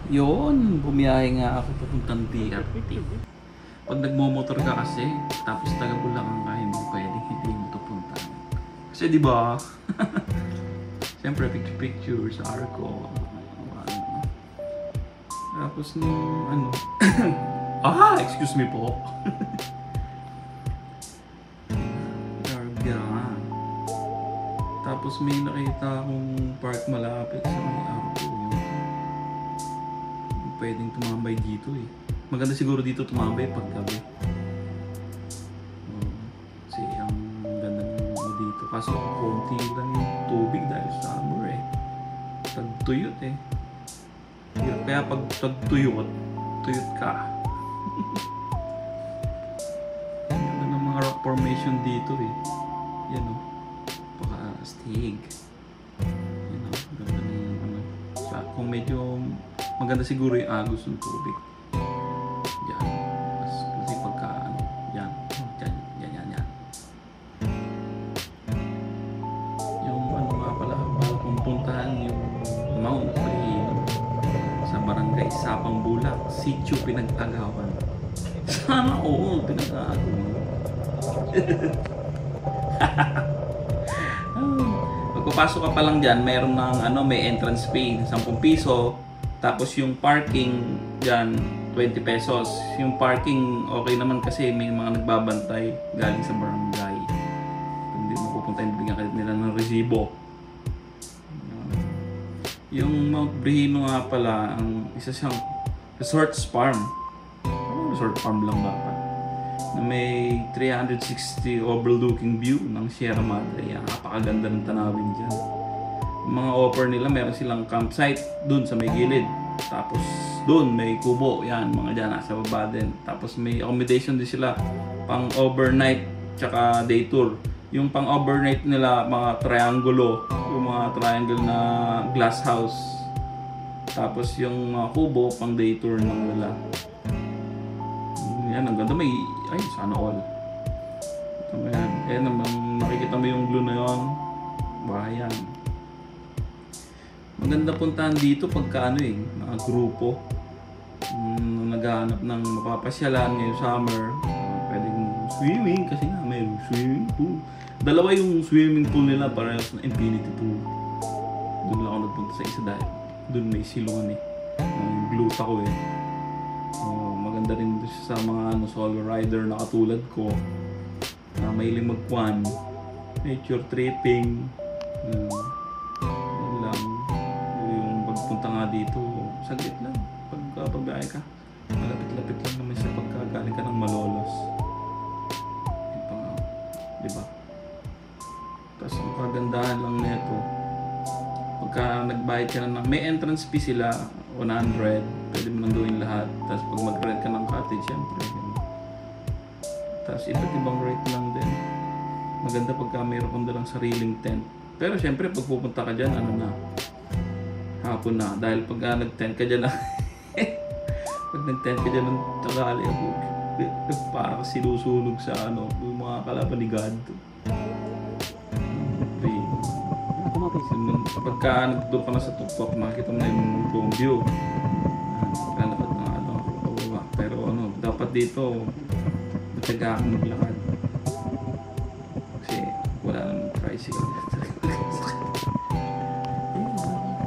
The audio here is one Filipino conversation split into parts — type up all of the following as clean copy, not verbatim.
Yun, bumiyahe nga ako papuntang DRT. Pag nagmo-motor ka kasi, tapos taga Bulacan ka, hindi pwedeng hindi mo ito puntahan. Kasi di ba? Siyempre, picture sa Arco. Tapos nung excuse me po. Garga. Tapos may nakita akong park malapit sa may Arco. Yung pwedeng tumambay dito eh. Maganda siguro dito tumambay pag gabi. Kasi ang ganda ng dito. Kaso konti lang yung tubig dahil summer eh. Tagtuyot eh. Kaya pag tagtuyot, tuyot ka. Yan ang mga rock formation dito eh. Yan o. Paka-stig. Yan o. Ganda ng kung medyo maganda siguro yung agos ng tubig. Yan. Kasi pagka yan. Yan. Yung nga pala, kung puntahan yung Mount Brihino sa Barangay Sapang Bulak, Sitio Pinag-agawan. Sana oo, pinag-agawan. Pagpapasok ka pa lang dyan, mayroon ng may entrance fee, 10 piso. Tapos yung parking dyan, 20 pesos. Yung parking, okay naman kasi may mga nagbabantay galing sa barangay. Hindi mo pupuntahin, bigyan nila ng resibo. Yung Mount Brihino nga pala, ang isa siyang resorts farm. Resort farm lang dapat. Na may 360 overlooking view ng Sierra Madre. Yan, napakaganda ng tanawin dyan. Yung mga offer nila, meron silang campsite dun sa may gilid. Tapos dun may kubo. Yan, mga dyan nasa baba din. Tapos may accommodation din sila pang overnight tsaka day tour. Yung pang overnight nila, mga triangulo, yung mga triangle na glass house. Tapos yung kubo, pang day tour ng nila. Yan, ang ganda. May, sana all. Ito mo yan. Ayan naman, nakikita mo yung blue na yun. Bahayan. Maganda puntahan dito pagka mga grupo. Naghahanap ng mapapasyalan ngayong summer. Pwedeng swimming kasi nga may swimming pool. Dalawa yung swimming pool nila, parehas na infinity pool. Doon lang ako nagpunta sa isa dahil doon may silungan eh. Glute ako eh. Maganda rin sa mga solo rider na katulad ko na mahiling magkwan, nature tripping. Yan lang. Yung pagpunta nga dito, saglit lang. Pagbiyahe ka, malapit-lapit lang naman siya pagka galing ka ng Malolos. Diba? Tapos ang kagandahan lang nito, pagka nagbayad ka na may entrance fee sila, 100, pwede mo nang gawin lahat. Tapos pag mag-rent ka ng cottage, syempre. Tapos iba't ibang rate lang din. Maganda pagka mayroon kang dalang sariling tent. Pero syempre pag pupunta ka dyan, hapon na. Dahil pag nag-tent ka dyan, pag nag-tent ka dyan ng tagali, parang sinusunog sa yung mga kalaban ni God. Pagka nagdoon ka na sa tuktok, makikita mo na yung buong view. Lalakad na pababa. Pero dapat dito, mataga akong maglakad. Kasi wala nang tricycle.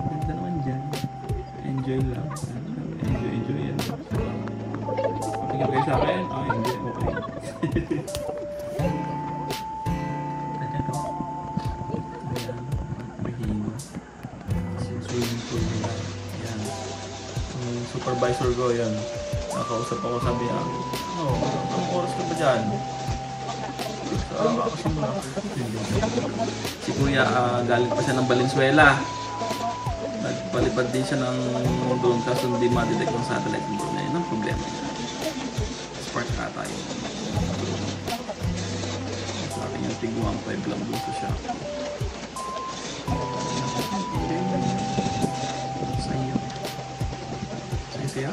Ganda naman dyan. Enjoy lang. Enjoy yan. Pakinggan kayo sa akin? Enjoy. Okay. Swimming pool nila. Yan. Yung supervisor ko, yan. Nakausap ako, sabi niya, ang oras ka ba dyan? Si Kuya, galing pa siya ng Valenzuela. Nagpalipad din siya ng doon kaso hindi ma-detect ng satellite ng drone. Yan ang problema niya. Spark ka tayo. Sa akin yung tiguang 5 lang doon sa shop. Saya.